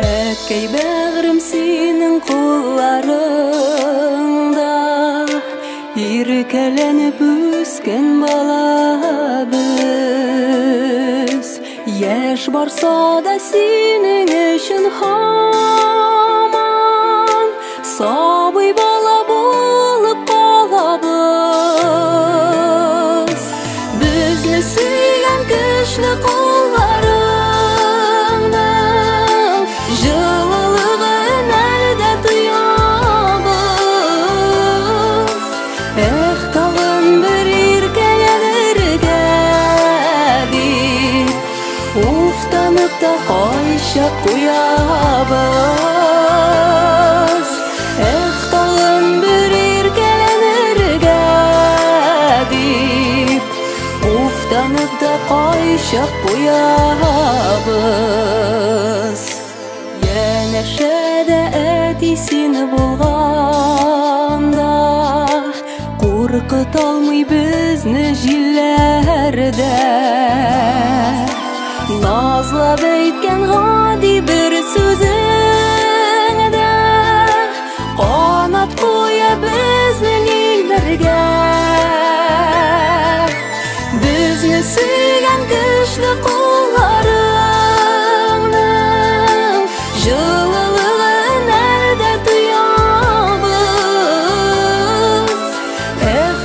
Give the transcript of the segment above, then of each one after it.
Әткей бәғірім сенің қоларыңда, еркеленіп өскен бала біз. Еш барса да сенің үшін хаман, сабый бала болып қалабыз. Бізді сүйген күшлі қоларыңның жылылығын әлде тұябыз. Тағын бір еркеленерге деп уфтанып та қайшап қоябыз. Тағын бір еркеленерге деп уфтанып та қайшап қоябыз. Янәшәдә әтисен болғанда, қорқыт алмай бізні жиләрдә. Назлап әйткен ғади бір сөзіңді қанат қоя біздің елдерге. Бізні сүйген күшлі қоларыңның жылылығын әлде тұябыз.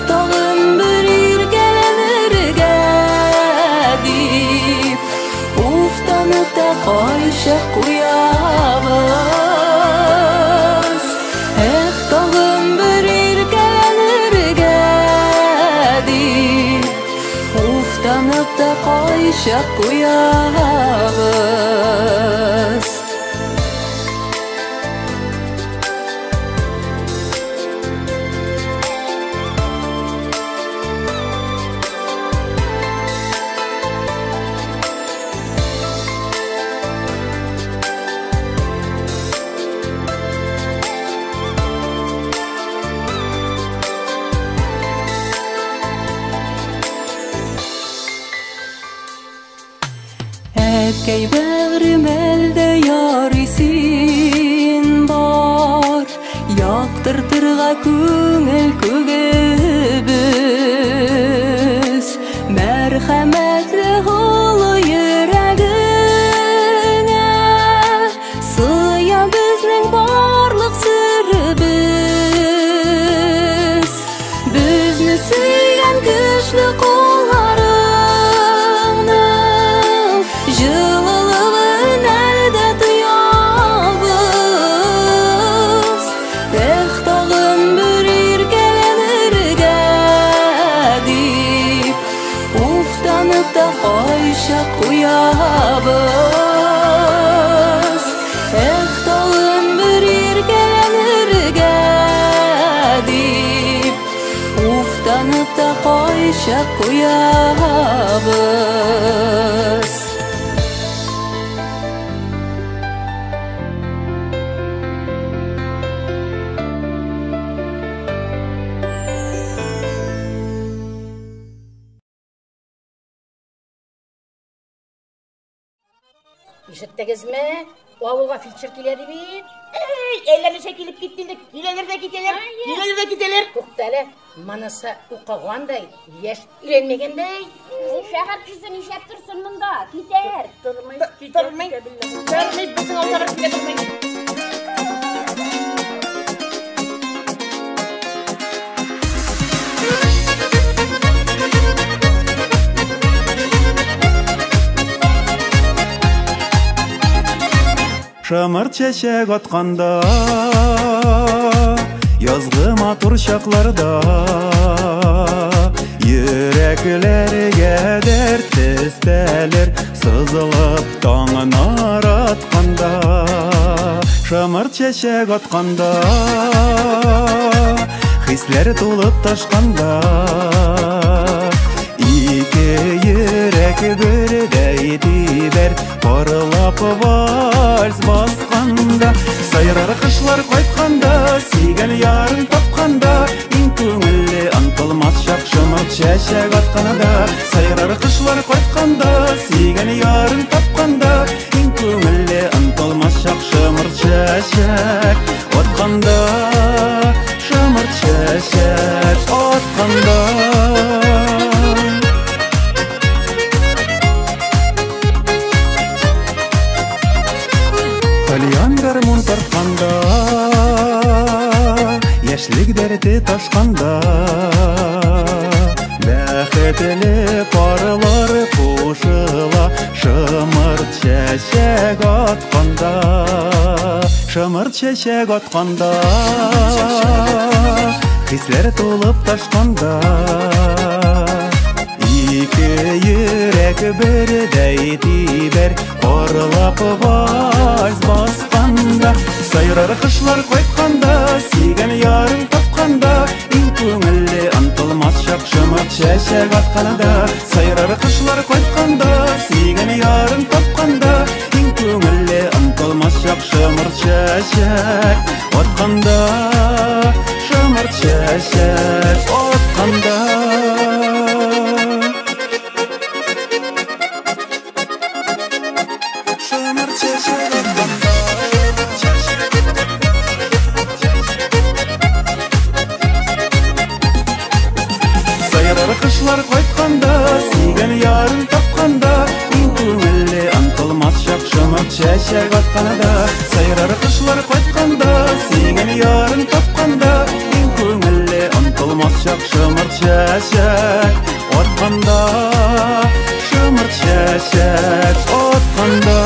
Тағын бір еркеленерге деп уфтанып та қайшап қоябыз. Тағын бір еркеленерге деп уфтанып та қайшап қоябыз. Әткей бәғірім әлді ярисин бар, яқтыртырға көңіл көгібіз. Мәрхәмәтлі ғылы ерәгіңе сыя біздің барлық сүрібіз. Бізні сүйген күшлі қоларыңның жылылығын әлде тұябыз. Тағын бір еркеленерге деп уфтанып та қайшап қоябыз. Тағын бір еркеленерге деп уфтанып та қайшап қоябыз. Işıttınızmı? O avulga filçer kiledi bit. Ellerine kelip gittiğinde kileler de gideler, kileler de gideler. Toktale, manasa uqağanday, yaş ilenmegendey. Şahar kızın işep dursun bunda, gider. Durmayın, durmayın, bizim o tarafı gidelim. Шамыр чәчәк атқанда, язғы матур шақларда, йөрәкләргә дәрт төстәлер сызылып таңын аратканда. Шамыр чәчәк атқанда, хисләр тулып ташканда, ике йөрәк бердәй дибәр парылап вальс басқанда. Сайрар кышлар кайтканда, сөйгән ярын тапканда, иң күңелле антылмас шак шымыр чәчәк атканда. Сайрар кышлар кайтканда, сөйгән ярын тапканда, иң күңелле антылмас шак гармун тартканда, яшьлек дәрте ташканда, бәхетле парлар кушыла, шымырт чәчәк атканда, шымырт чәчәк атканда, хисләр тулып ташканда, ике йөрәк бердәй тибәр, парлап вальс басканда, сайрар кышлар кайтканда, сөйгән ярың тапканда, иң күңелле онытылмас чак шымырт чәчәк атканда, сайрар кышлар кайтканда, сөйгән ярың тапканда, иң күңелле онытылмас чак шымырт чәчәк атканда, шымырт чәчәк атканда. Кышлар кайтканда, сөйгән ярың тапканда, иң күңелле онытылмас чак шымырт чәчәк атканда, сайрар кышлар кайтканда, сөйгән ярың тапканда, иң күңелле онытылмас чак шымырт чәчәк атканда, шымырт чәчәк атканда.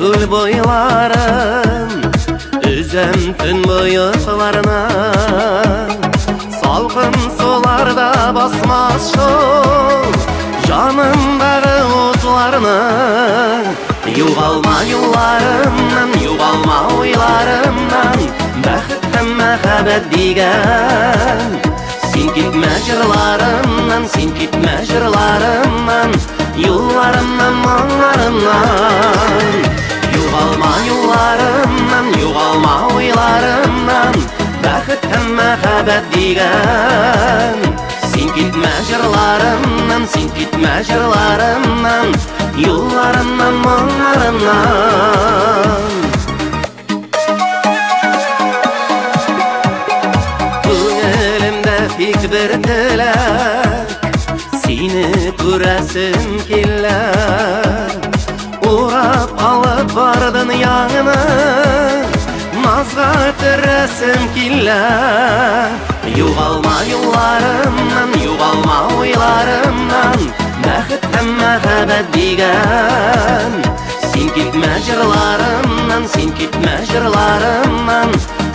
gül boylarım üzem tün boyuklarına salkın sularda basmaz şol canımдағы otlarına yuvalma yollarımdan yuvalma oylarımdan бақыт һәм мәхәббәт дигән син китмә җырларымнан син китмә җырларымнан юлларымнан моңларымнан югалма юлларымнан югалма уйларымнан бәхет һәм мәхәббәт дигән син китмә җырларымнан син китмә җырларымнан юлларымнан моңларымнан Тик бер теләк сине күрәсем килә урап алып бардың яңына назга төрәсем килә югалма юлларымнан югалма уйларымнан бәхет һәм мәхәббәт дигән син китмә җырларымнан син китмә җырларымнан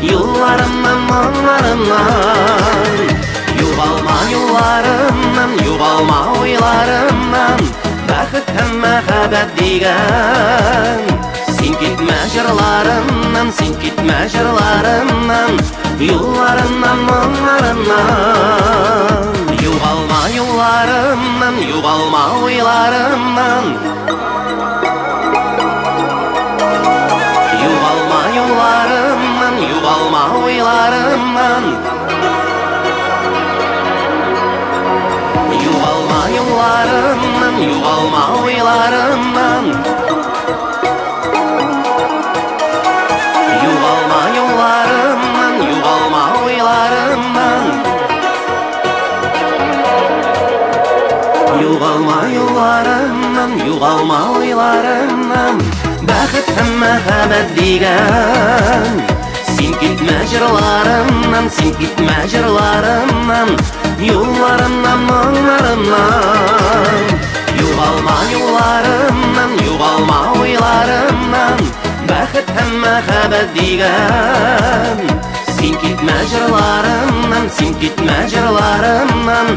юлларымнан моңларымнан югалма юлларымнан югалма уйларымнан бәхет һәм мәхәббәт дигән син китмә җырларымнан син китмә җырларымнан юлларымнан моңларымнан югалма юлларымнан югалма уйларымнан югалма юлларымнан югалма уйларымнан югалма юлларымнан югалма уйларымнан югалма юлларымнан югалма уйларымнан югалма юлларымнан югалма уйларымнан бәхет һәм мәхәббәт дигән син китмә җырларымнан син китмә җырларымнан юлларымнан моңларымнан югалма юлларымнан югалма уйларымнан бәхет һәм мәхәббәт дигән син китмә җырларымнан син китмә җырларымнан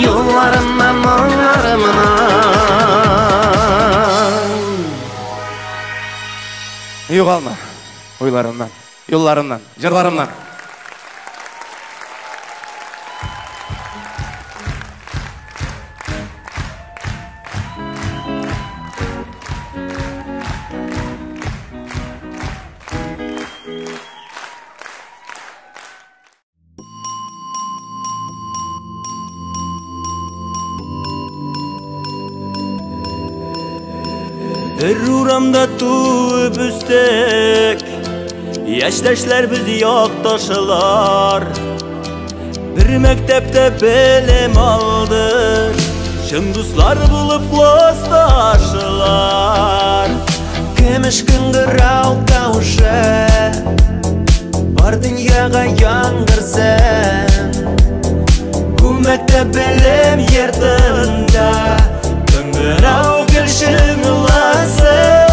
юлларымнан моңларымнан Югалма уйларымнан, юлларымнан, җырларымнан. Bir uramda tuğup üstek Yaştaşlar biz yaktaşılar Bir mektepte bilim aldık Şın dostlar bulup klastaşılar Kimiş kıngırav kavuşa Var dünyaga yangır sen Bu mektep bilim yerdinde Kıngırav gülşün ulasın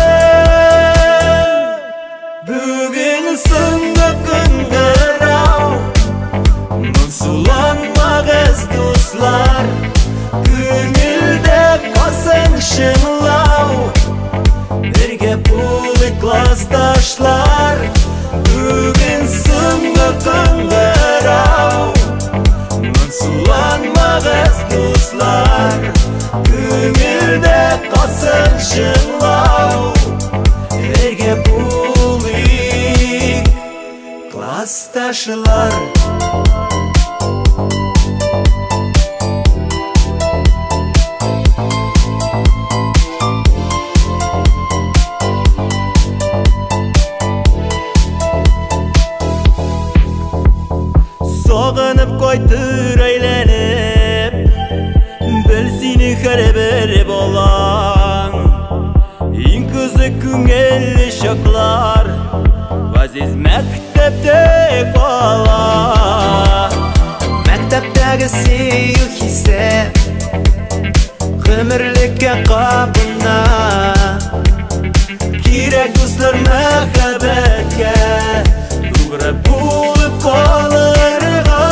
Bugün sındı kıngırav Musulanmağız dostlar Gönülde kalsın şınlav Birge bulik klastaşlar Bugün sındı kıngırav Musulanmağız dostlar Gönülde kalsın şınlav Birge bulik klastaşlar Soğanıp koytur eylenip Bölsini her bir bolan İn kızı küngeli şaklar Vaziz mektepte kala Mektepteki siyuh hisse Ömürlükke kapına Ki Керек dostlar мәхәббәткә Тугры булып калырга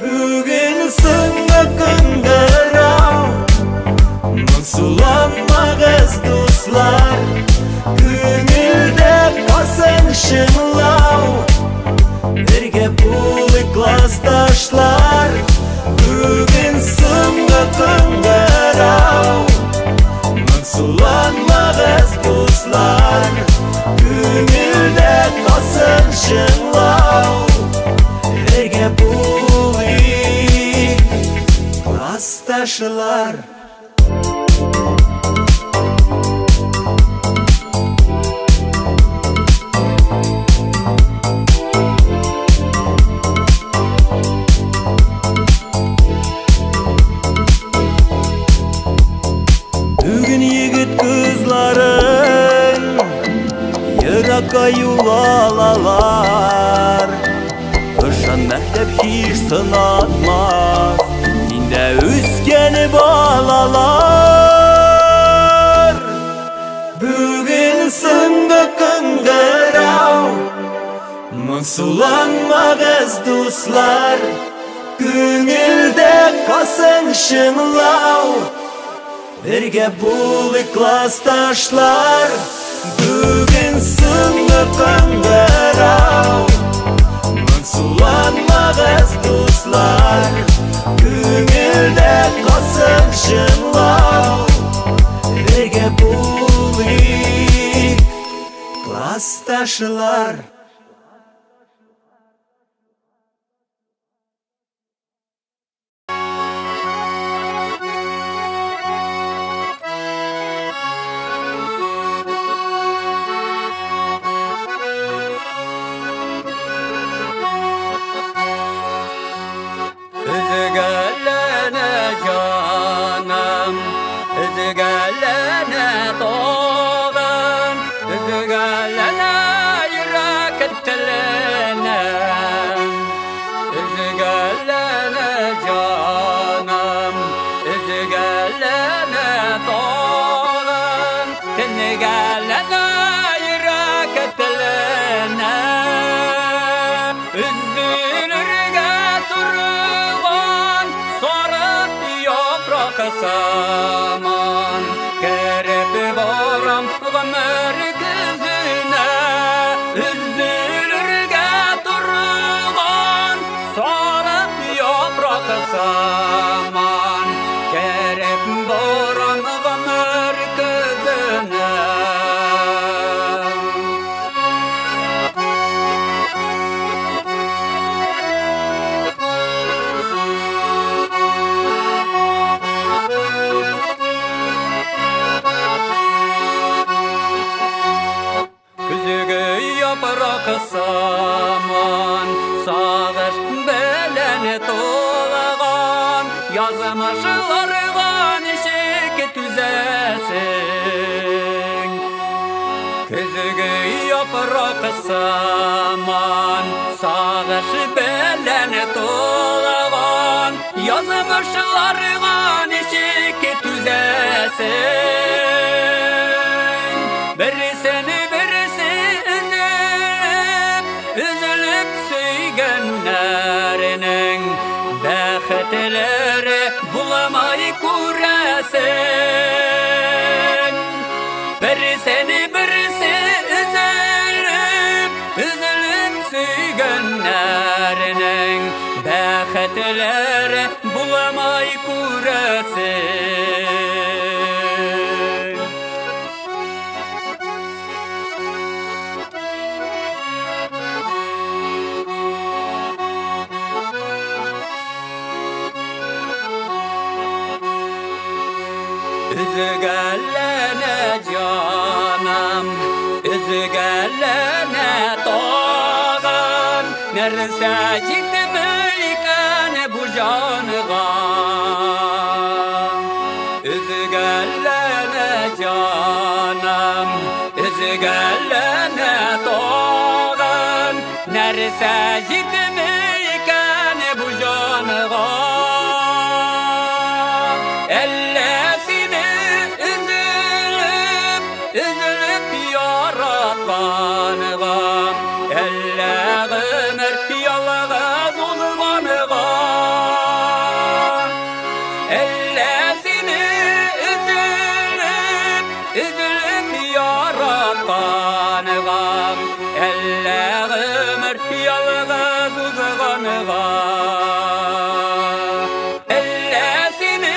Бүген соңгы көнгәрәү Моңсуланмагыз дуслар Күңелдә калсын шыңлау Бергә булыйк классташлар Бүген соңгы көнгәрәү Моңсуланмагыз дуслар Күңелдә калсын шыңлау Бергә булыйк классташлар Бүгін егет кызларын Еракка юл алалар Ышан мәктәп һич сынатмас Синдә үскәне балалар Бүген соңгы көнгәрәү Моңсуланмагыз дуслар Күңелдә калсын шыңлау Бергә булыйк классташлар Бүген соңгы көнгәрәү Моңсуланмагыз дуслар Күңелдә калсын шыңлау Бергә булыйк классташлар Saman kerep varam ömür gözüne Üzülürge durgan sarı yaprak saman kerep varam ömür gözüne Saman sağış belene tolağan Yazmışlargan işik tüzesin Küzügü yaprak saman sağış belene tolağan Yazmışlargan işik tüzesin Birisini Üzülüp söygenlerinin Bəxtləri bulamay күрәсен Birisi üzülüp söygenlerinin Bəxtləri bulamay күрәсен Üzgələnə canım, üzgələnə tağım Nərsə gitməyən bu canığa Üzgələnə canım, üzgələnə tağım Nərsə gitməyən bu canığa Ellesini üzülüp seni üzülüp yaratkanıgan elle ömür yalğız uzağanıgan elle seni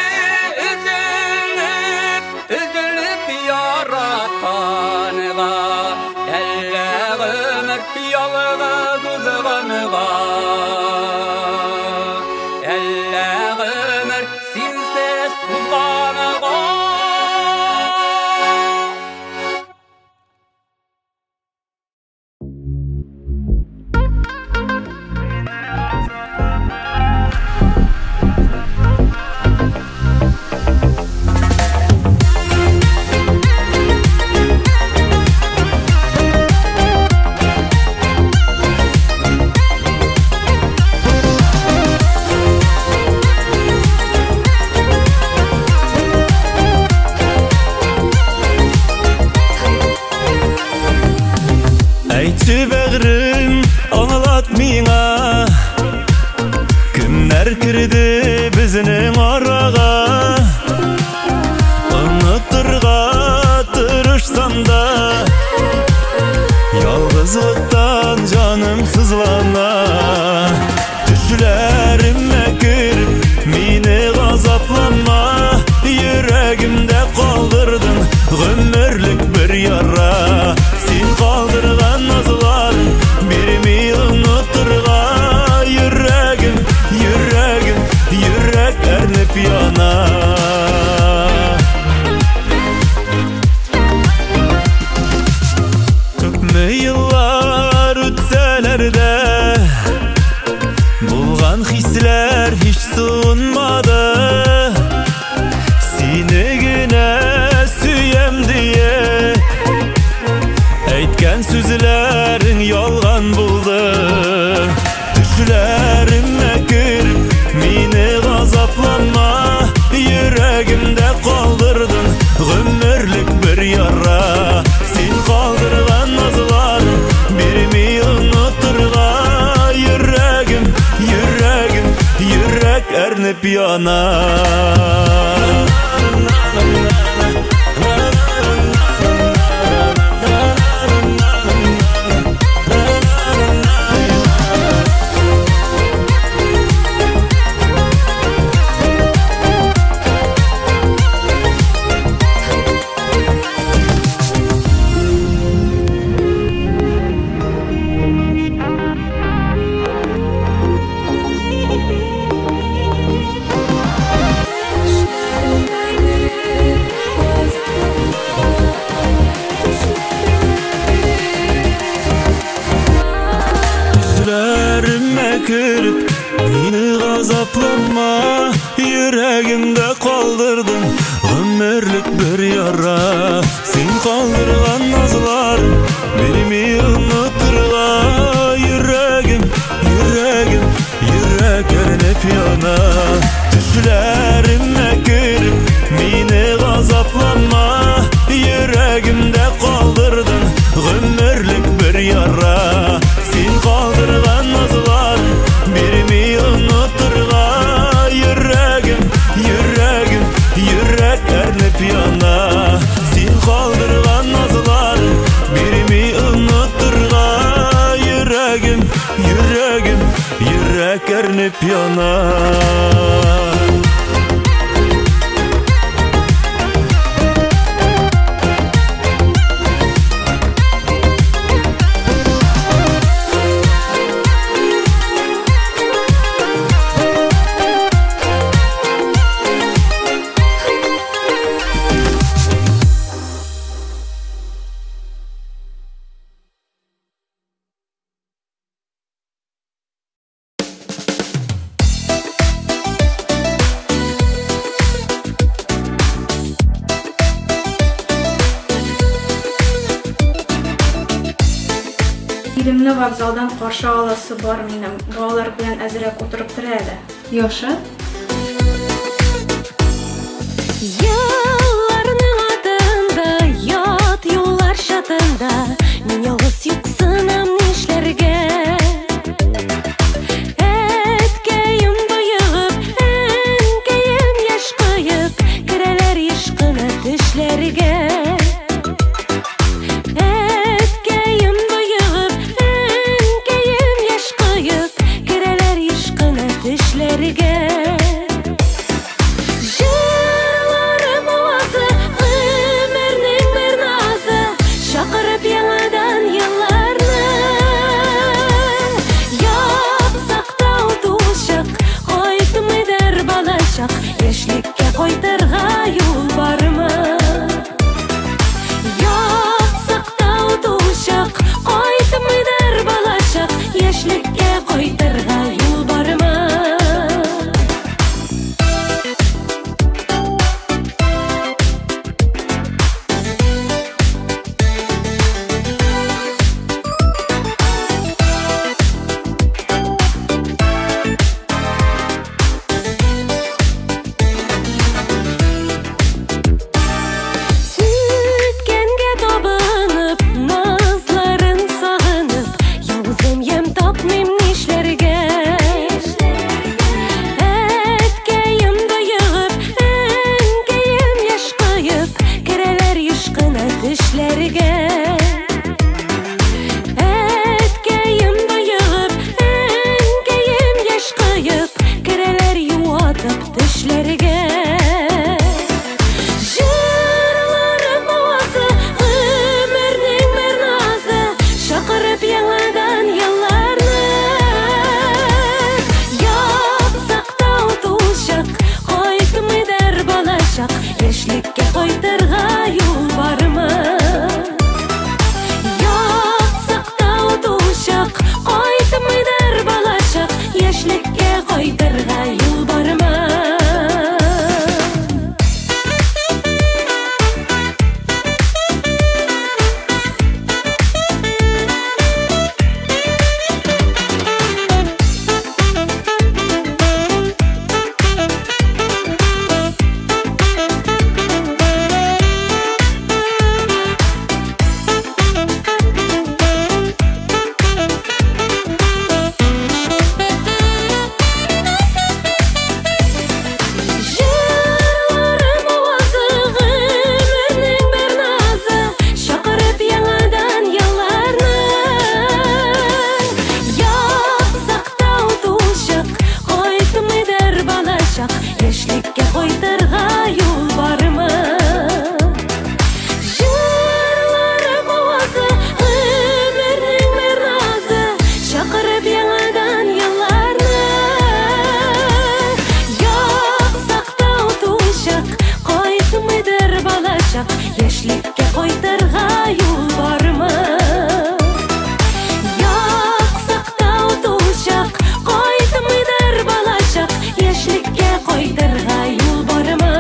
üzülüp yaratkanıgan elle ömür yalğız uzağanıgan elle ömür sinsiz uzağanıgan. Aytçı bäğrim anlat miňa kimler kirdi bizning araga unuturga tırışsam da yalğızlıktan canım sızlana düşlerime kirip meni gazaplanma yüreğimde kaldırdın ömürlük bir yara sen kaldırgan nazların birimi unuturga yüreğim yürek ernip yana köpme yıllar ötseler bulgan hisler hiç soğunmadı seni güne süyem diye aytgan sözlerin yolgan buldu düşlerime kirip meni gazaplanma yüreğimde kaldırdın ömürlük bir yara sen kaldırgan nazların birimi unuturga yüreğim yürek ernip yana kirip meni gazaplanma yüreğimde kaldırdın ömürlük bir yara sen kaldırgan nazların birimi unuturga yüreğim yürek ernip yana düşlerime kirip meni gazaplanma yüreğimde kaldırdın ömürlük bir yara sen kaldırgan nazların birimi unuturga yüreğim yürek ernip yana sen kaldırgan nazların birimi unuturga yüreğim yürek ernip yana Bilimli vokzaldan qarşı alası var menim. Bağlar bilen əzrək oturubdur hələ. Yaxşı? Yıllarının adında, yat yollar şatında, men yalğız yuqsınam nişlərgə. Ətkəyim bayığıb, ənkəyim yaş qayıb, қойтырға юл бармы? Яқсақтау тушақ, қойтымыдар балашақ, ешлікке қойтырға юл бармы? Яшьлеккә кайтырга юл бармы? Яқсақтау тушақ, қойтымыдар балашақ, яшьлеккә кайтырга юл бармы? Яшьлеккә кайтырга юл бармы? Җырларым авазы, гомернең бер назы, чакырып яңадан елларны. Яқсақтау тушақ, кайтмыйдыр балачак, яшьлеккә кайтырга юл бармы? Яқсақтау тушақ, кайтмыйдыр балачак, яшьлеккә кайтырга юл бармы?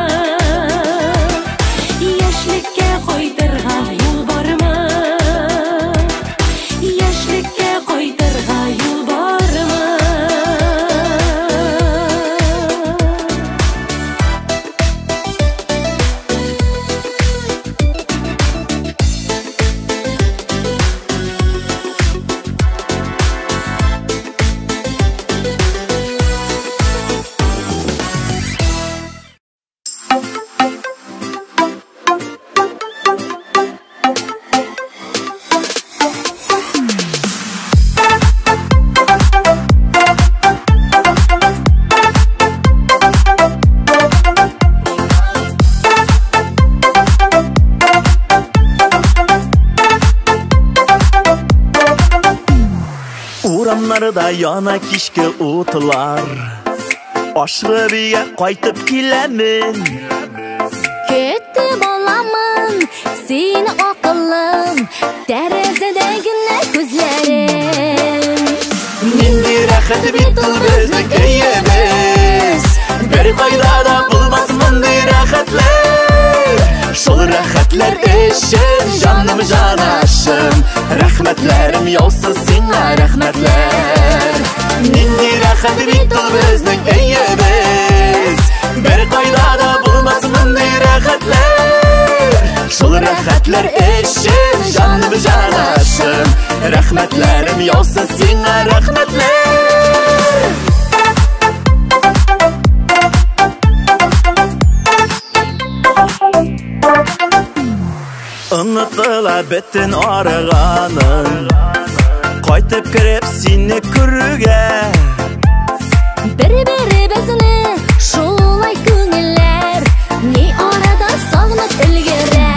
Яшьлеккә кайтырга юл бармы? Яшьлеккә кайтырга юл бармы? Урамнарда яна кичке утылар, ашыгы бия кайтып киләмен. Көтүп аламын сені акылым, тәрәзәдә генә күзләрем. Нинди рәхәт бит ул безнең өебез, бер кайда да булмас мондый рәхәтләр. Шул рәхәтләр өчен җаным җанашым, рәхмәтләрем яусыз сиңа рәхмәтләр. Нинди рәхәт бит ул безнең өебез, бер кайда да булмас мондый рәхәтләр. Шул рәхәтләр өчен җаным җанашым, рәхмәтләрем яусыз сиңа рәхмәтләр. Онытыла бөтен арыганың, кайтып кереп сине күрүгә. Бер-беребезне шулай күңелләр, ни арада сагынып өлгерә.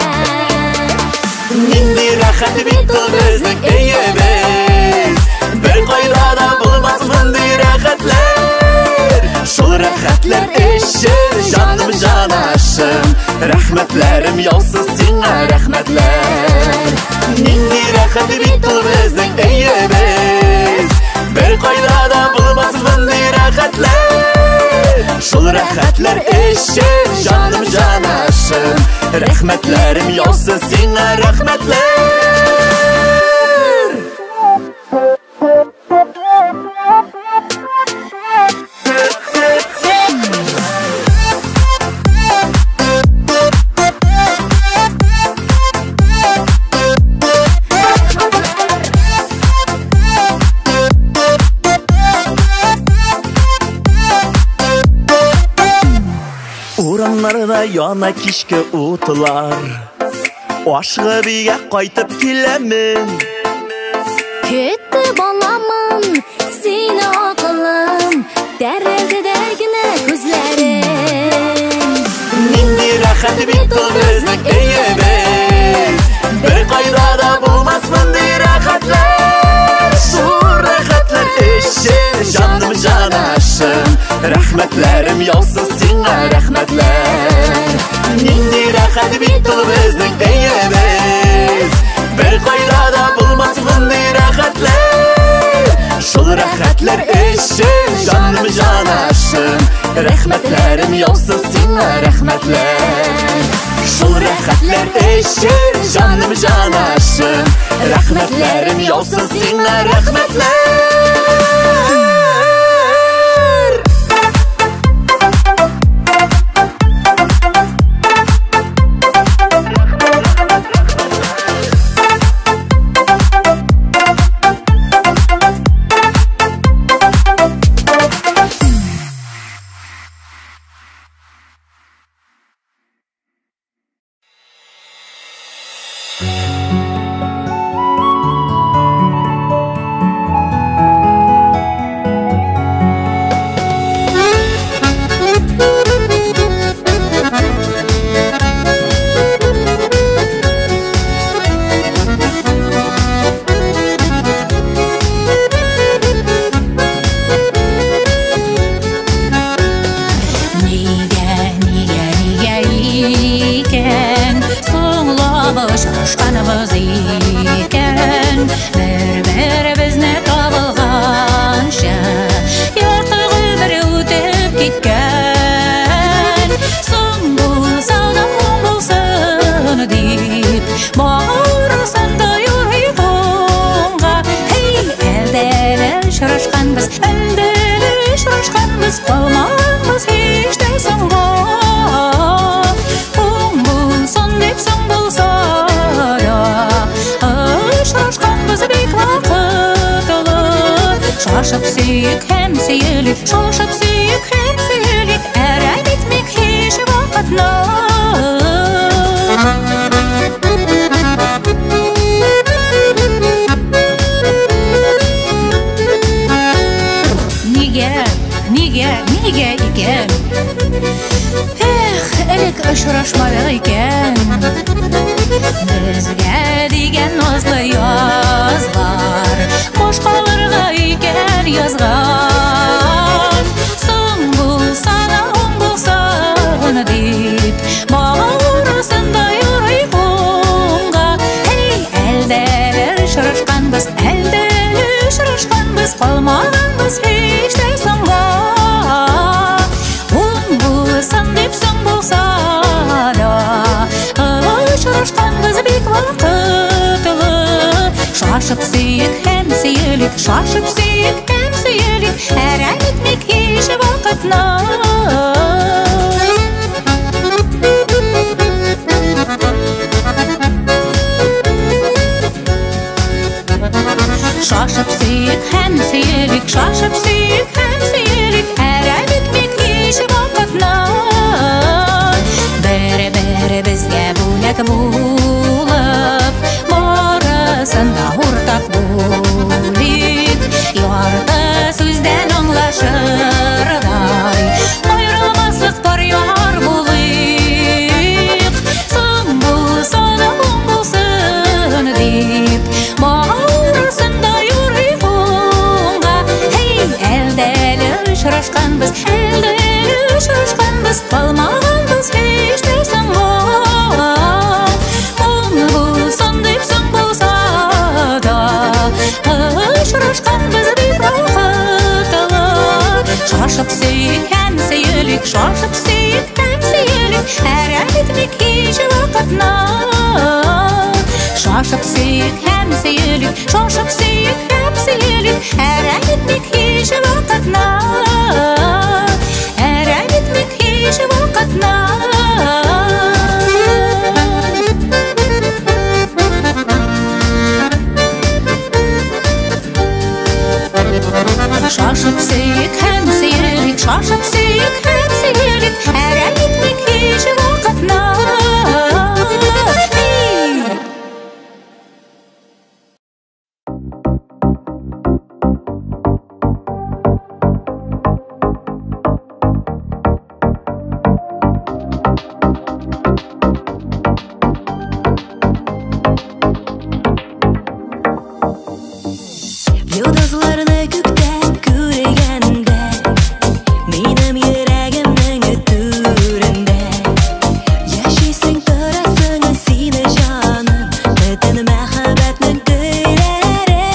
Нинди рәхәт бит ул безнең өебез, бер кайда да булмас мондый рәхәтләр. Шул рәхәтләр өчен җаным җана Рәхмәтләрем яусыз сиңа рәхмәтләр. Нинди рәхәт бит ул безнең өебез, бер кайда да булмас мондый рәхәтләр. Шул рәхәтләр өчен җаным җанашым, рәхмәтләрем яусыз сиңа рәхмәтләр. Урамнарда яна кичке утлар, ашыгып өйгә кайтып киләмен. Кетті баламын, сені ақылым, тәрәзіде генә күзләрем. Нинди рәхәт бит ул безнең өебез, бер кайда да булмас мондый рәхәтләр. Шул рәхәтләр өчен җаным җанашым, рәхмәтләрем яусыз сиңа рәхмәтләр. Нинди рәхәт бит ул безнең өебез, бер кайда да булмас мондый рәхәтләр. Шул рәхәтләр өчен җаным җанашым, рәхмәтләрем яусыз сиңа рәхмәтләр. Шул рәхәтләр өчен җаным җанашым, рәхмәтләрем яусыз сиңа рәхмәтләр. Шашқаныбыз екен, бір-бірімізді табылғанша, ярты ғұмыр өтіп кеткен. Соң болса да оң болсын деп, барысында ұйқыңға. Әлдәлі ұшырашқанбыз, әлдәлі ұшырашқанбыз, қалмағанбыз ешті соңға. Оң болсын деп соң болса, шашып сүйік һәм сөйелік, шашып сүйік һәм сөйелік, әрәй бітмек еш вақытна. Неге екен? Әлік ұшырашмадық екен. Бізге деген назлы язлар башқаларға екен язған. Соң болса да оң болсын деп, барысында ұйқыңға. Әлдәлі ұшырашқанбыз, әлдәлі ұшырашқанбыз, қалмағанбыз ешті соңға. Оң болсын деп соң болса да, ұшырашқанбыз бек вақытлы. Шашып сүйік һәм сөйелік, шашып сүйік һәм сөйелік, әрәй бітмек еш вақытна. Шашып сүйік һәм сөйелік, шашып сүйік һәм сөйелік, әрәй бітмек еш вақытна. Бір-бірімізге бөлек болып, барысында ортақ болик. Ярты сөзден аңлашырдай, айрылмаслық бар яр болик. Соң болса да оң болсын деп, барысында ұйқыңға. Әлдәлі ұшырашқанбыз, әлдәлі ұшырашқанбыз, қалмағанбыз ешті соңға. вакытна. Шашып сөйік һәм сөйелік, шашып сөйік һәм сөйелік, әрәм етмек һич вакытна, әрәм етмек һич вакытна. Шашып сөйік һәм сөйелік, шашып сөйік һәм сөйелік, әрәм етмек һич вакытна. Йолдызларны күктән күргәндә, минем йөрәгемнең түрендә яшисең, торасың сине җаным, бөтен мәхәббәтнең көйләре,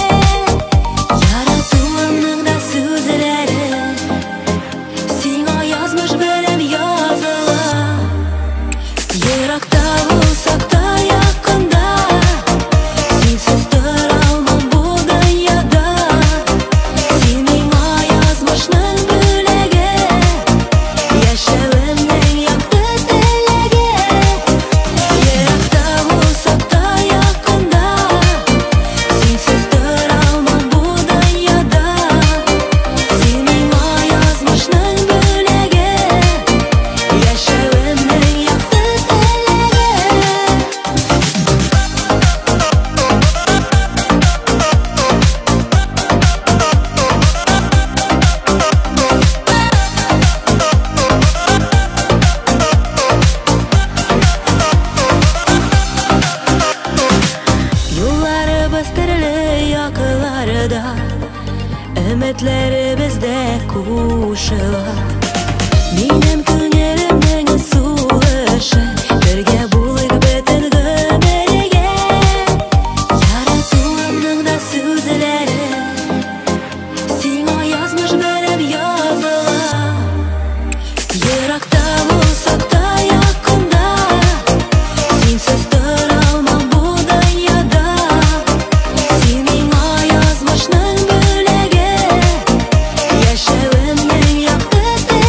яратуымның да сүзләре сиңа язмыш белән языла. Еракта булсак та якында, синсез тора алмам бу дөньяда. Син миңа язмышның бүләге, яшәвемнең якты теләге. Еракта булсак та якында, синсез тора алмам бу дөньяда. Син миңа язмышның бүләге, яшәвемнең якты Юлларыбыз төрле якыларда, өметләребез дә кушыла. Минем күңелемнең сулышы, бергә булыйк бөтен гомергә. Яратуымның да сүзләре сиңа язмыш белән языла. Еракта булсак та якында, синсез тора алмам бу дөньяда. Син миңа язмышның бүләге, яшәвемнең якты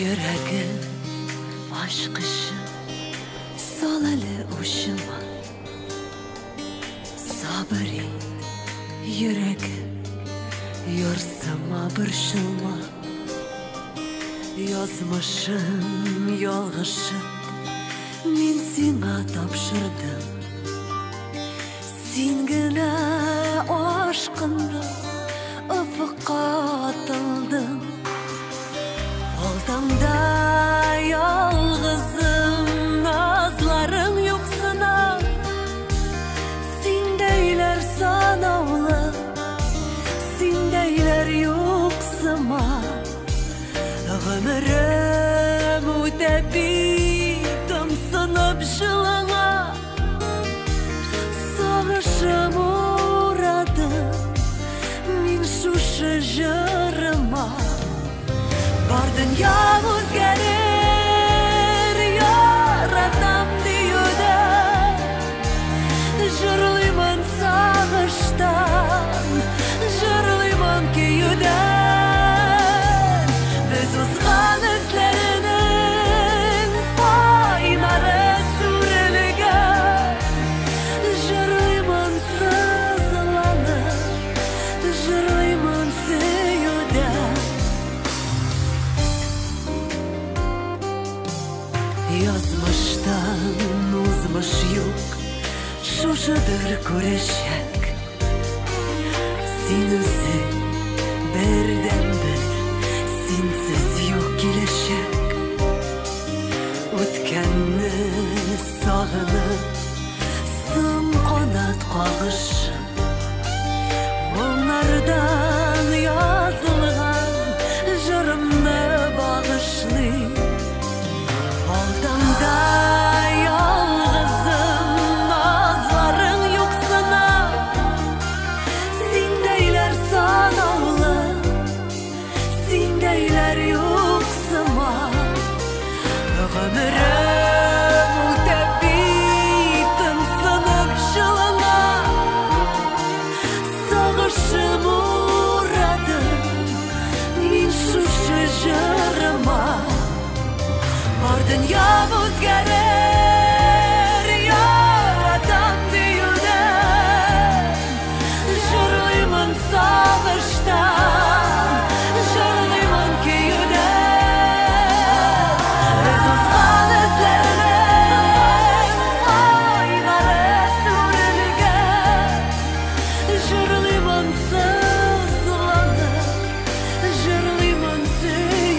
Yüreğim aşkışı sol eli uşuma sabır et yüreğim yorsama bırşılma yazmışım yolğışım men sana tapşırdım sen gene aşkınla ufukka atıldım Aldamda yalğızım nazların yoksuna Sen deyler sanavlı Sen deyler yoksuma Ömrüm ötebitim sınıp şılına Sağışım uğradım Min şu şıjırıma Var dünya özgerir yaratam diyuda Jırlıyman sağıştan Jırlıyman kiyudan Biz uzgan izlerinin Aynarı sürülgen Jırlıyman sızlanır Jırlıyman sıyudan Yazmıştan uzmuş yok Şuşadır köreşek Sen özün birden bir Sensiz yok gelişek Ötkenni sağınıp Sın qanat qağışım Onlardan yazılgan Jırımni bağışlayım Aldamda yalğızım nazların yoksuna Sen deyler sanavlı Sen deyler yoksuma Ömrüm ötebitim sınıp şılına Sağışım uğradım Min şu şıjırıma Var dünya özgerir yaratam diyudan Jırlıyman sağıştan Jırlıyman kiyudan Biz uzgan izlerinin Aynarı sürülgen Jırlıyman sızlanır Jırlıyman sıyudan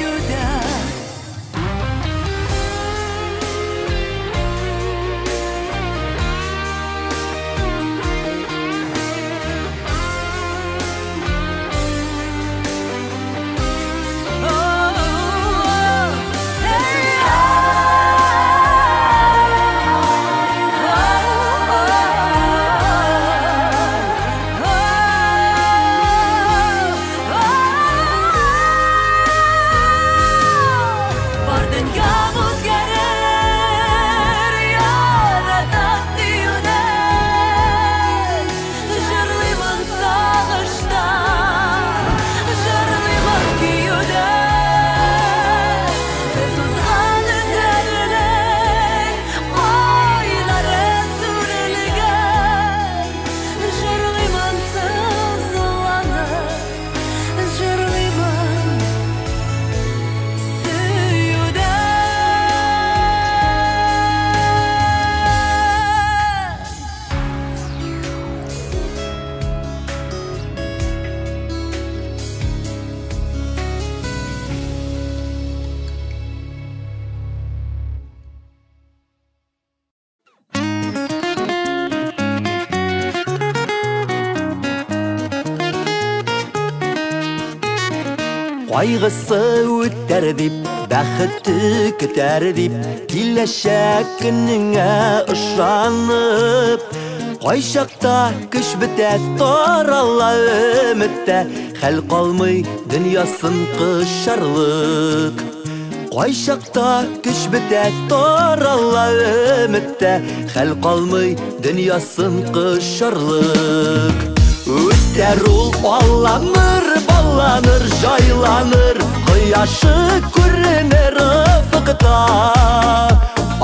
Qaygısı öter dip, bəxti kütər dip Dilləşək gününə ışanıb Qayşaqda kış bitər, taralla ümitdə Xəl qalmay dünyasın qışarlıq Qayşaqda kış bitər, taralla ümitdə Xəl qalmay dünyasın qışarlıq Ötər ol alamır ballanır, jaylanır, kıyaşı görünür ıfıkta.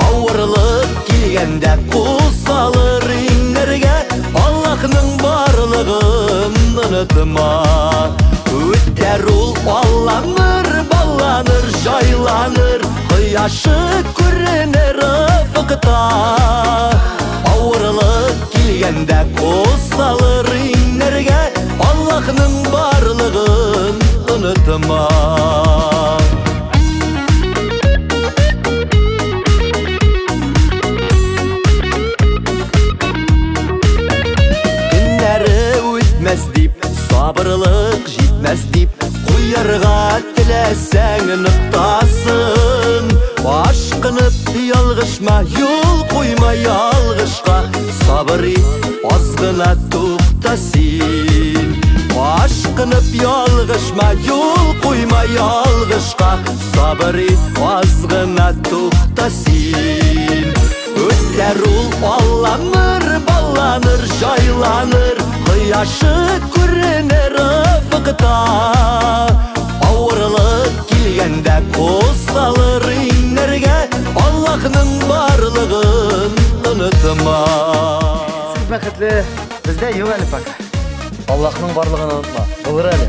Ağırlık gelgende kusalır inlerge, Allah'ның barlığın unutma. Öter ul ballanır, jaylanır, kıyaşı görünür ıfıkta. Ağırlık gelgende kusalır inlerge, Allah'ның barlığın unutma. Sabırlık jitmez deyip Kuyarga tileseng nıktasın. Aşkınıp yalgışma, yol koyma yalgışka. Sabır et, azgına tuktasin. Aşkınıp yalgışma, yol koyma yalgışka. Sabır et, azgına tuktasin. Öter ul ballanır, jaylanır, kıyaşı görünür ıfıkta. Ağırlık gelgende kusalır inlerge, Allah'ның barlığın unutma. Siz bәхетле, bizde yok әлі пока. Allah'ның barlığını unutma. Bulur әлі.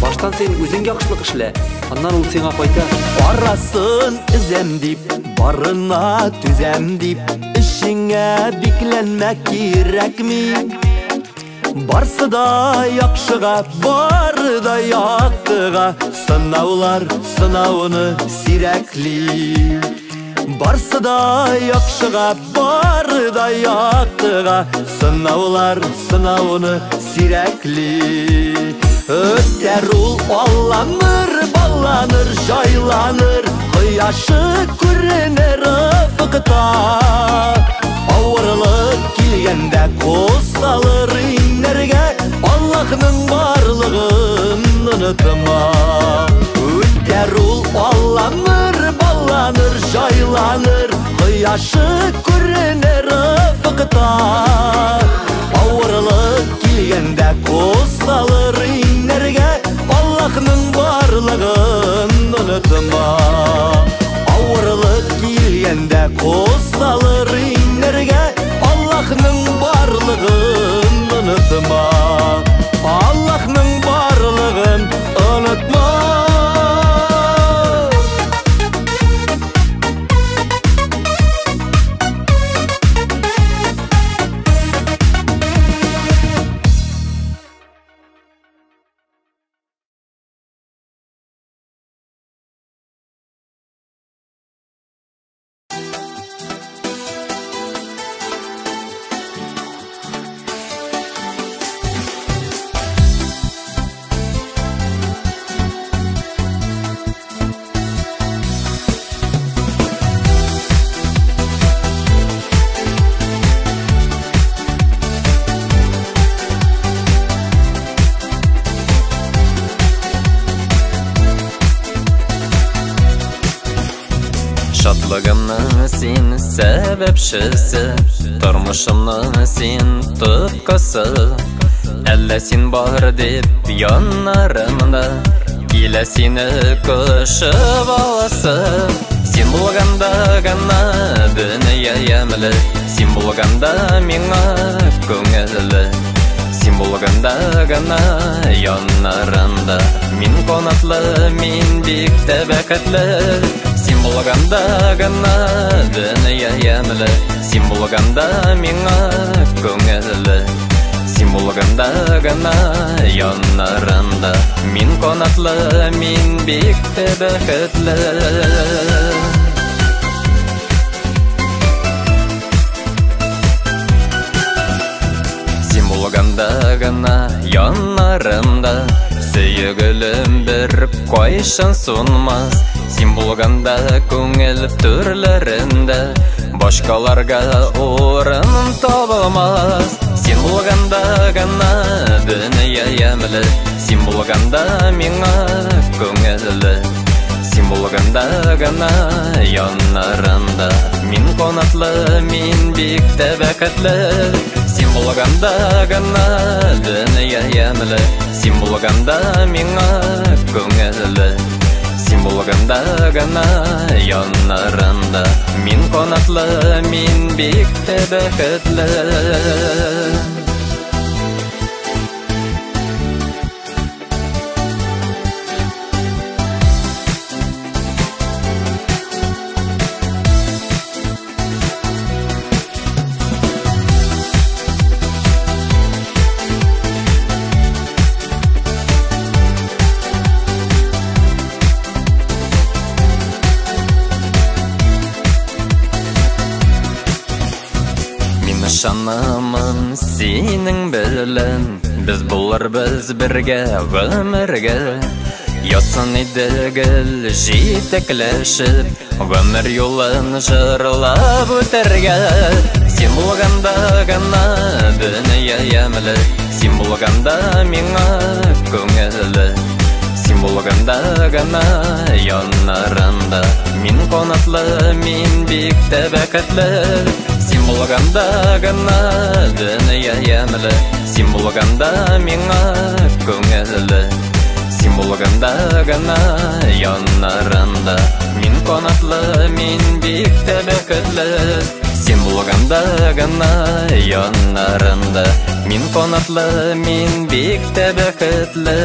Baştan sen özün yakışlık işle, ondan ol sen apayta. Araсын izem deyip, barına tüzem deyip, işine biklenmek gerek mi? Barsı da yakşığa, barı da yaktığa, sınavlar sınavını sirekli. Barsı da yakşığa, barı da yaktığa, sınavlar sınavını sirekli. Öter ul ballanır, jaylanır, kıyaşı görünür ıfıkta. Ağırlık gelgende kusalır inlerge, Allah'ның barlığın unutma. Öter ul ballanır, jaylanır, kıyaşı görünür ıfıkta. Ağırlık gelgende kusalır inlerge, Allah'ның barlığın unutma. Ağırlık gelgende kusalır inlerge, Allah'ның barlığın unutma. Allah'ның barlığın unutma. Şadlığımның сен сәбәпшісі, тұрмышымның сен тұтқасы. Әлі сен бар деп янарымда, келі сені көшіп аласы. Сен болғанда ғана дүние емлі, сен болғанда меңа көңілі. Сен болғанда ғана янарымда, мен қонатлы, мен бек бәхетлі. Сен болғанда ғана дүние емлі, сен болғанда меңа көңілі. Сен болғанда ғана янарымда, мен қонатлы, мен бек бәхетлі. Сен болғанда ғана янарымда, сүйгілім бір қойшын сұнмас. Сен болғанда көңіл түрлерінде, башқаларға орын табылмас. Сен болғанда ғана дүние емлі, сен болғанда меңа көңілі. Сен булганда гына яннарында мин канатлы, мин бик тә бәхетле. Син булганда гына дөнья ямлы, син булганда миңа күңелле. Син булганда гына яннарында мин канатлы, мин бик тә бәхетле. Şanamın senin bilen biz buluruz birge ömürge. Yasan idegil jitekleşip ömür yolun jırlap öterge. Sen bulganda gana dünya yemli, sen bulganda miңа көңелле. Син булганда гына яннарында мин канатлы, мин бик тә бәхетле. Син булганда гына дөнья ямлы, син булганда миңа күңелле. Син булганда гына яннарында мин канатлы, мин бик тә бәхетле. Син булганда гына яннарында мин канатлы, мин бик тә бәхетле.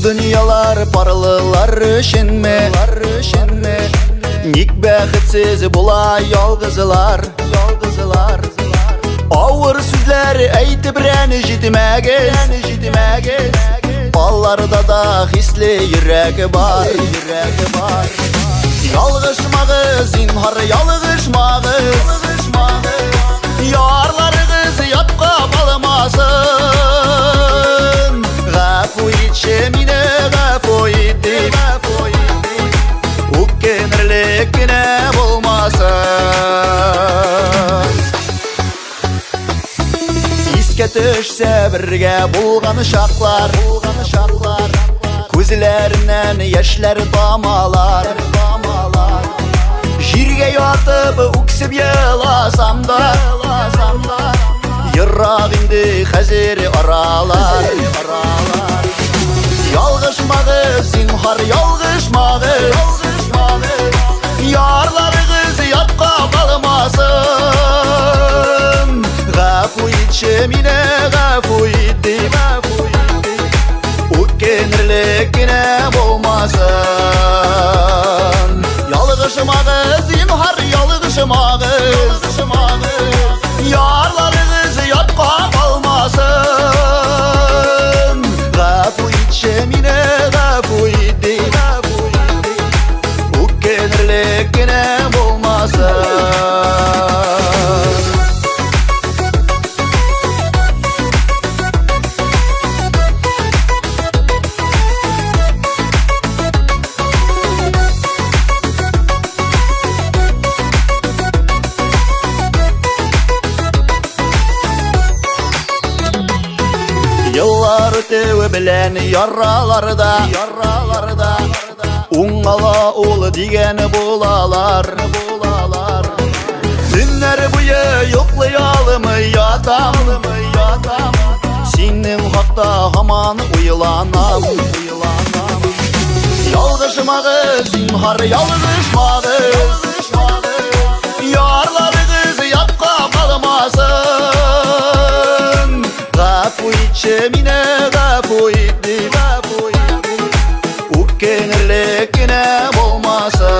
Dünyalar parlılar üşenme, ник бәхетсіз була ялгызлар. Ауыр сүзләр әйтеп рәне җитмәгез, алларда да хисле йөрәге бар. Ялгышмагыз, зинһар ялгышмагыз, ярларыгыз ятка калмасын. Гафу итче мине, гафу итте, үкенерлек генә булмасын. Искә төшсә бергә булган шаклар, күзләреннән яшьләр тамалар. Җиргә ятып үксеп еласам да, ерак инде хәзер аралар. Ялгышмагыз, зинһар ялгышмагыз, ярларыгыз ятка калмасын. Гафу итче мине, гафу итте, үкенерлек генә булмасын. Ялгышмагыз, зинһар ялгышмагыз, ярларыгыз ятка калмасын. Гафу итче мине, гафу итте, үкенерлек генә булмасын. Yıllar ötüğü bilen yarralarda, Уңала ул дигән булалар. Төннәр буе йоклый ятам, синең хакта һаман уйланам. Ялгышмагыз, зинһар ялгышмагыз, ярларыгыз ятка калмасын. Гафу итче мине, гафу итте, үкенерлек генә булмасын.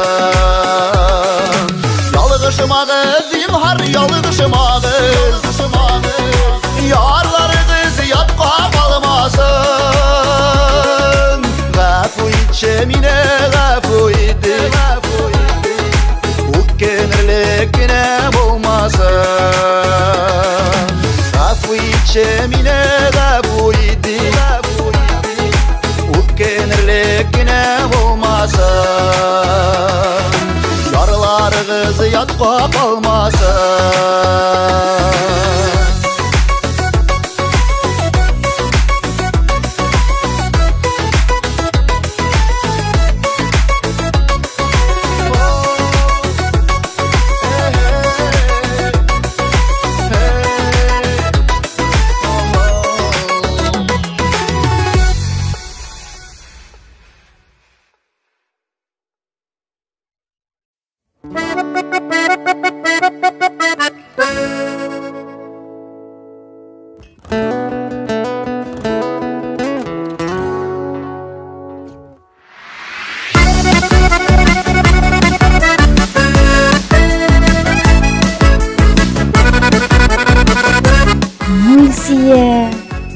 içimine gafu idi Ukkenirlik yine olmasa Yaralarınızı yatqa kalmasa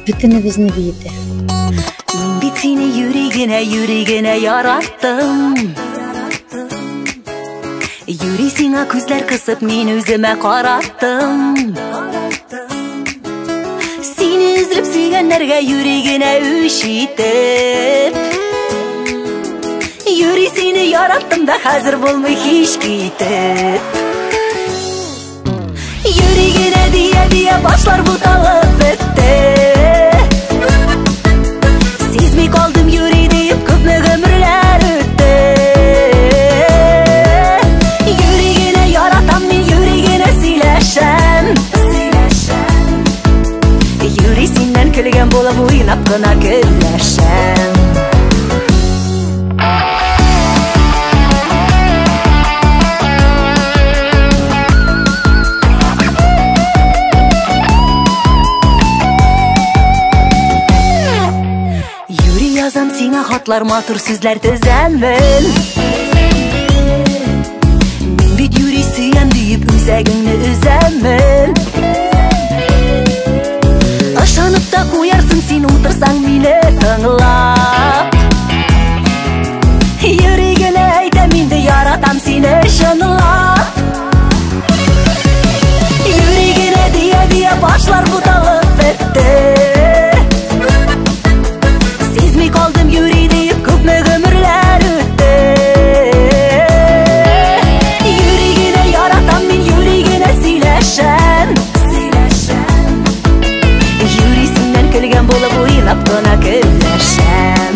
Bütünübüzni bildi. Мен бит сени yüreğine yarattım. Yüreğine gözler kısıp men özüme qarattım. Seni üzülüp sevgenlerge yüreğine üşitip Yüreğini yarattım da hazır bulmuş hiç gitip Yüreğine diye başlar bu dalıp bitti Sezmey kaldım yüreği deyip köpme ömürler öttü Yüreğine yaratan men yüreğine sileşem Yüreğinden külgen bolup oynap gına gülleşem Yazam sine hatlar matır sözler tüzenmin Men bit yüreği süyen deyip üzegini üzemin Aşanıp da koyarsın sen otursan meni tınlap Yüreğine aytam endi yaratam seni şınlap Yüreğine diye başlar bu dalıp bitti Sezmey kaldım yüreği deyip köpme ömürler öttü Yüreğine yaratan men yüreğine sileşem Yüreğinden külgen bolup oynap gına gülleşem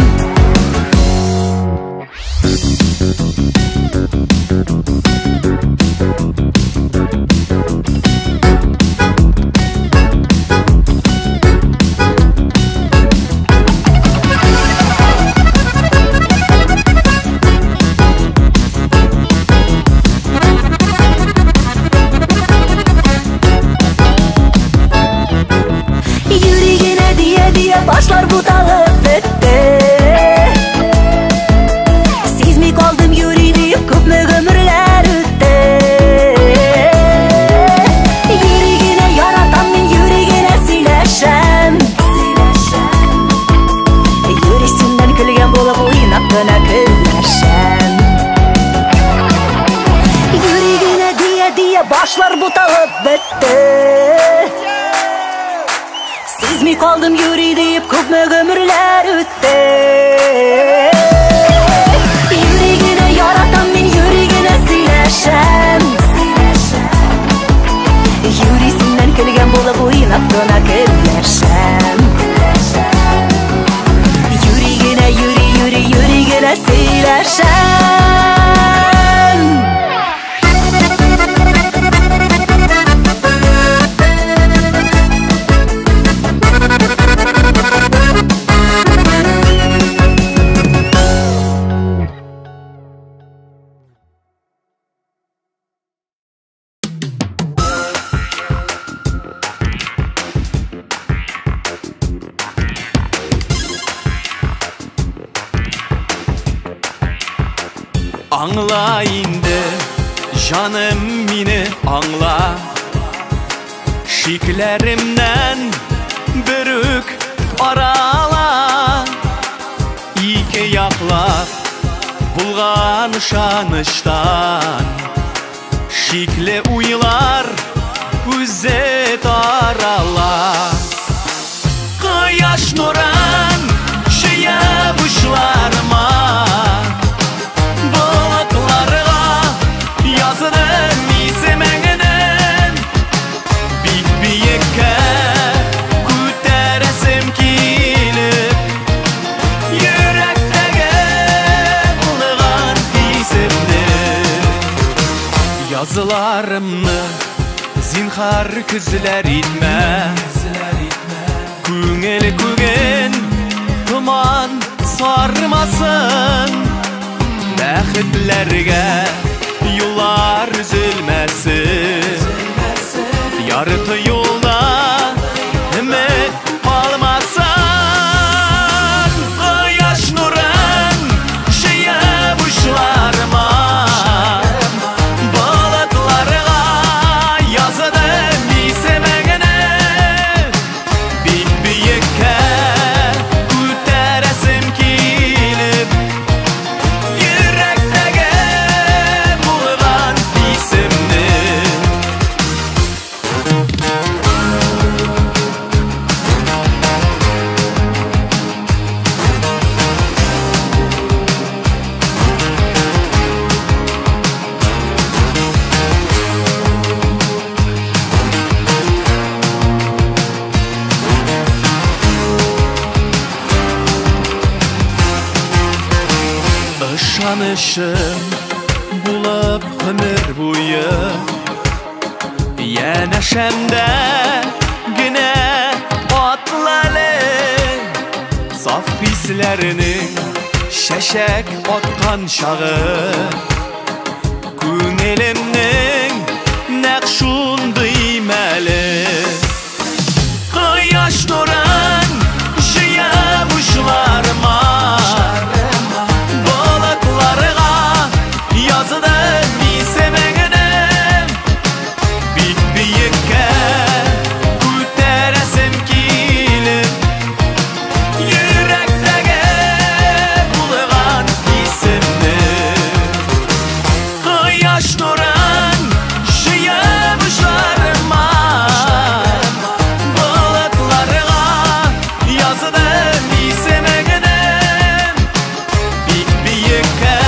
Başlar bu dalıp bitti Sezmey kaldım yüreği deyip köpme ömürler öttü Yüreğine yaratan men yüreğine sileşem Yüreğinden külgen bolup oynap gına gülleşem Yüreğine diye başlar bu dalıp bitti Sezmey kaldım yüreği deyip köpme ömürler öttü Yüreğine yaratan men yüreğine sileşem Yüreğinden külgen bolup oynap gına gülleşem Yüreğine yüreğine sileşem Anla indi canım meni anla Şiklerimden bürük arala İki yaklap bulgan şanıştan Şikle uylar üze tarala Koyaş nuran şeye buşlarıma Bulutlarığa yazılır misemenginin Bir biyeke küteresim kilip Yürektege bulğan hisimdi Yazılarımны zinhar küzler itme Küngeli kügen tuman sarmasın Bäxitlerge yollar üzülmesin Yarıtı yolda ümit kalmasın Koyaş nuran şeye buşlarıma Işanışım bulup ömür boyu Yeneşemde güne otlalı Saf hislerinin şeşek otkan şağı Künelimnin nekşun düymeli Koyaş nuran şeye buşlarıma Yazıda misemenginem Bir biyeke küteresim kilip Yürektege bulğan hisimdi Koyaş nuran şeye buşlarıma Bulutlarığa yazıda misemenginem Bir biyeke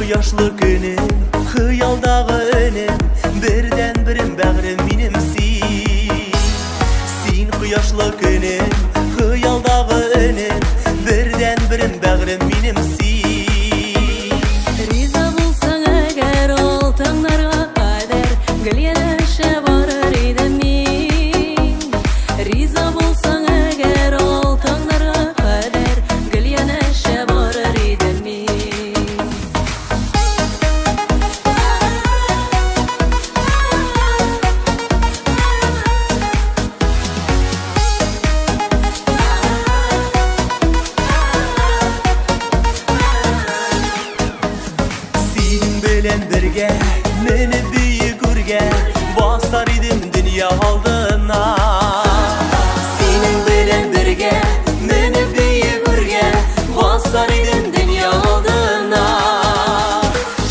Yaşlı günüm, hıyaldağı önüm Birden birim bəğrim minimsin Sin kıyaşlı günüm, hıyaldağı önüm Birden birim bəğrim minimsin Riza bulsan eğer ol tağlarga kader Gül yenişe varır idim min Riza bulsan eğer ol tağlarga kader Gül yenişe varır idim min Birge, meni büyük ürge Basar idim dünya aldığına Senin bilen birge, meni büyük ürge Basar idim dünya aldığına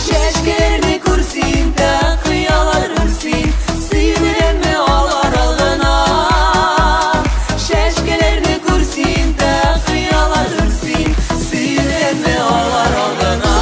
Şeşkelerini kursin, takıyalar ursin Suyunen mi ağlar aldığına Şeşkelerini kursin, takıyalar ursin Suyunen mi ağlar aldığına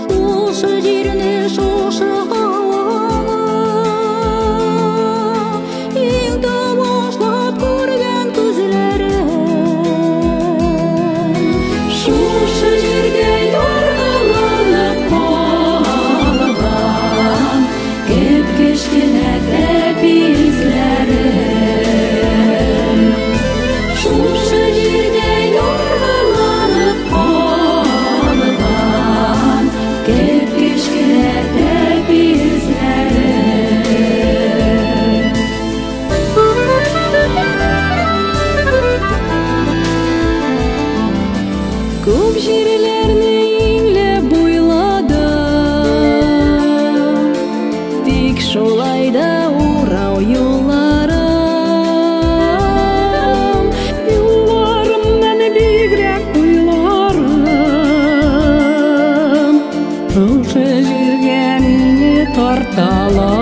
Шушы жеріне шушы қалаға ең тамашалап көрген көзлерім шушы жерге yorғаланып қалған кеп-кешкене тәп izlerim шушы жерге yorғаланып қалған кеп-кешкене тәп izlerim көп жерлерді еңлеп бойладым тек шолайда орау юлларым юлларымнан бигрәк уйларым шушы жерге мине тарталар